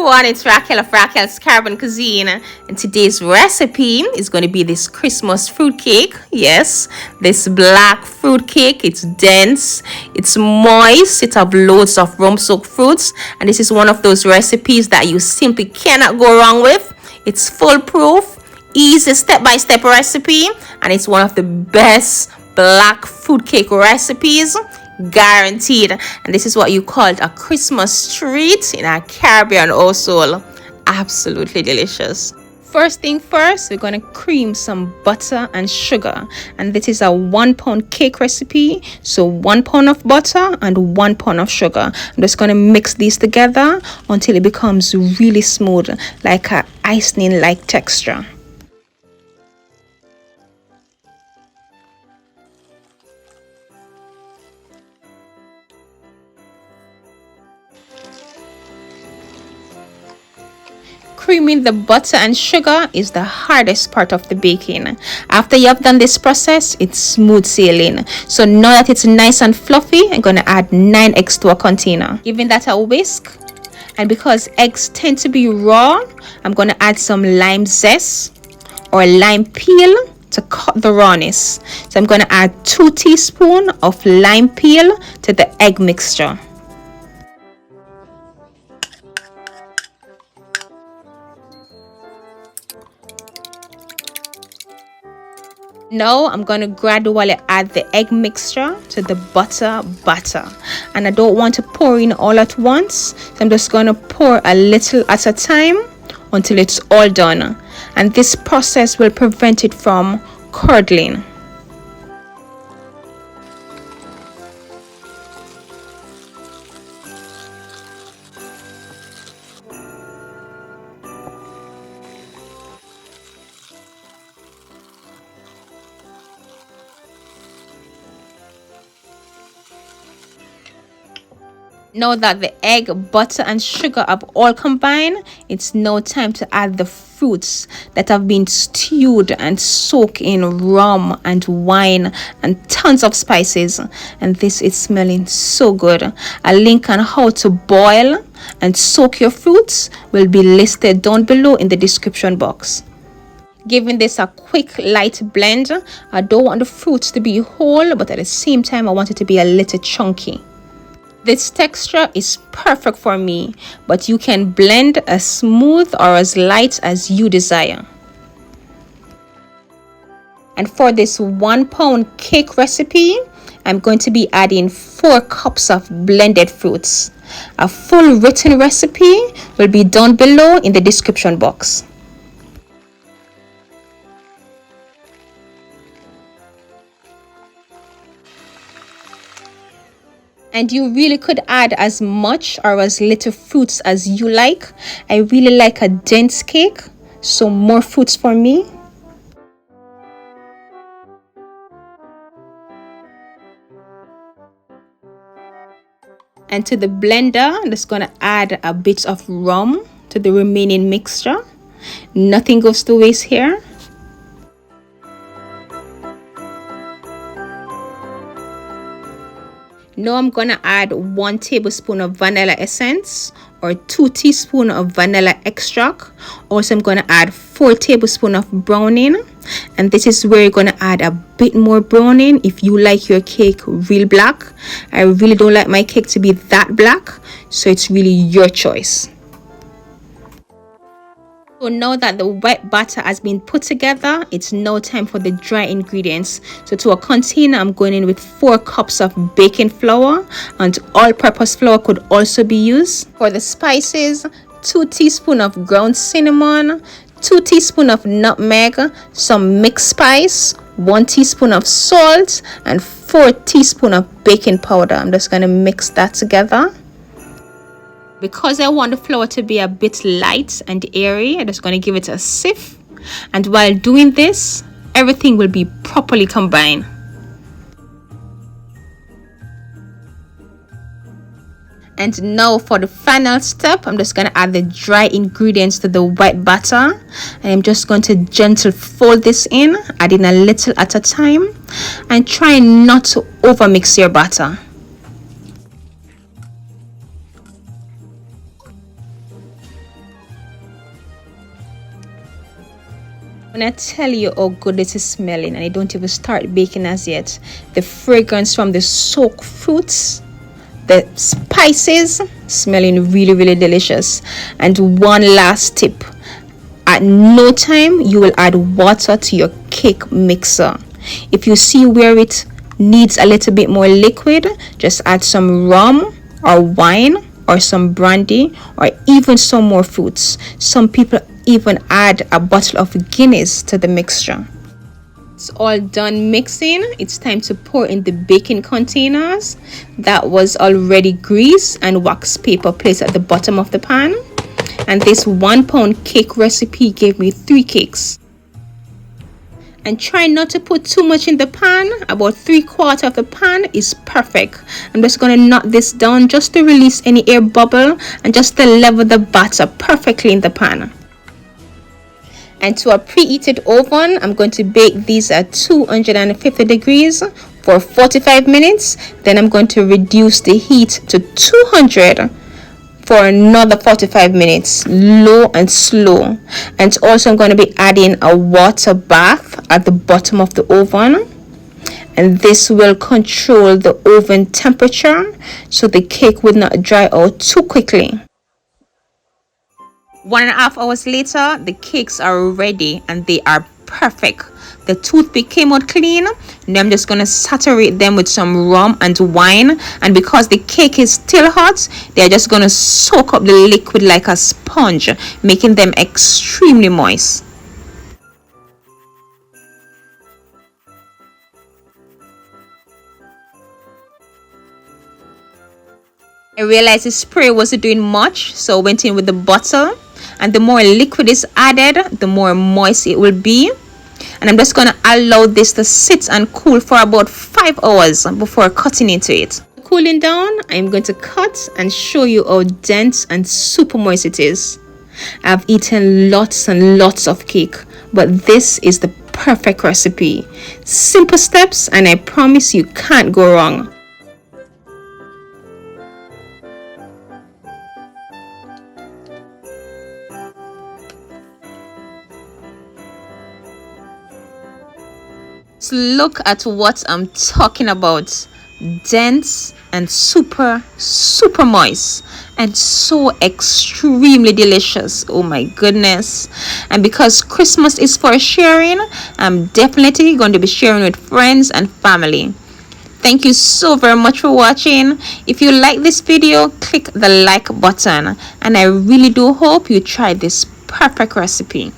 everyone, it's Raquel of Raquel's Carbon Cuisine, and today's recipe is going to be this Christmas fruit cake. Yes, this black fruit cake. It's dense, it's moist, it have loads of rum-soaked fruits, and this is one of those recipes that you simply cannot go wrong with. It's foolproof, easy step-by-step recipe, and it's one of the best black fruit cake recipes, guaranteed. And this is what you call a Christmas treat in a Caribbean household. Absolutely delicious. First thing first, we're going to cream some butter and sugar, and this is a 1 pound cake recipe. So 1 pound of butter and 1 pound of sugar. I'm just going to mix these together until it becomes really smooth, like a icing like texture. Creaming the butter and sugar is the hardest part of the baking. After you have done this process, it's smooth sailing. So now that it's nice and fluffy, I'm going to add 9 eggs to a container. Giving that a whisk. And because eggs tend to be raw, I'm going to add some lime zest or lime peel to cut the rawness. So I'm going to add 2 teaspoons of lime peel to the egg mixture. Now I'm going to gradually add the egg mixture to the butter batter, and I don't want to pour in all at once, so I'm just going to pour a little at a time until it's all done, and this process will prevent it from curdling. Now that the egg, butter and sugar have all combined, it's now time to add the fruits that have been stewed and soaked in rum and wine and tons of spices. And this is smelling so good. A link on how to boil and soak your fruits will be listed down below in the description box. Giving this a quick light blend. I don't want the fruits to be whole, but at the same time I want it to be a little chunky. This texture is perfect for me, but you can blend as smooth or as light as you desire. And for this 1 pound cake recipe, I'm going to be adding 4 cups of blended fruits. A full written recipe will be down below in the description box. And you really could add as much or as little fruits as you like. I really like a dense cake, so more fruits for me. And to the blender, I'm just going to add a bit of rum to the remaining mixture. Nothing goes to waste here. Now I'm going to add 1 tablespoon of vanilla essence or 2 teaspoons of vanilla extract. Also, I'm going to add 4 tablespoons of browning. And this is where you're going to add a bit more browning if you like your cake real black. I really don't like my cake to be that black, so it's really your choice. So now that the wet batter has been put together, it's now time for the dry ingredients. So to a container, I'm going in with 4 cups of baking flour, and all-purpose flour could also be used. For the spices, 2 teaspoons of ground cinnamon, 2 teaspoons of nutmeg, some mixed spice, 1 teaspoon of salt, and 4 teaspoons of baking powder. I'm just going to mix that together. Because I want the flour to be a bit light and airy, I'm just going to give it a sieve. And while doing this, everything will be properly combined. And now for the final step, I'm just going to add the dry ingredients to the white batter. And I'm just going to gently fold this in, adding a little at a time, and try not to overmix your batter. When I tell you how good this is smelling, and I don't even start baking as yet, the fragrance from the soaked fruits, the spices, smelling really, really delicious. And one last tip, at no time you will add water to your cake mixer. If you see where it needs a little bit more liquid, just add some rum or wine or some brandy or even some more fruits. Some people even add a bottle of Guinness to the mixture. It's all done mixing. It's time to pour in the baking containers that was already greased and wax paper placed at the bottom of the pan. And this 1 pound cake recipe gave me 3 cakes. And try not to put too much in the pan. About 3/4 of the pan is perfect. I'm just going to knot this down just to release any air bubble and just to level the batter perfectly in the pan. And to a preheated oven, I'm going to bake these at 250 degrees for 45 minutes. Then I'm going to reduce the heat to 200 for another 45 minutes, low and slow. And also I'm going to be adding a water bath at the bottom of the oven, and this will control the oven temperature so the cake will not dry out too quickly. 1.5 hours later, the cakes are ready and they are perfect. The toothpick came out clean. Now I'm just going to saturate them with some rum and wine, and because the cake is still hot, they're just going to soak up the liquid like a sponge, making them extremely moist. I realized the spray wasn't doing much, so I went in with the bottle, and the more liquid is added, the more moist it will be. And I'm just going to allow this to sit and cool for about 5 hours before cutting into it. Cooling down, I'm going to cut and show you how dense and super moist it is. I've eaten lots and lots of cake, but this is the perfect recipe. Simple steps, and I promise you can't go wrong. So look at what I'm talking about. Dense and super moist and so extremely delicious. Oh my goodness. And because Christmas is for sharing, I'm definitely going to be sharing with friends and family. Thank you so very much for watching. If you like this video, click the like button, and I really do hope you try this perfect recipe.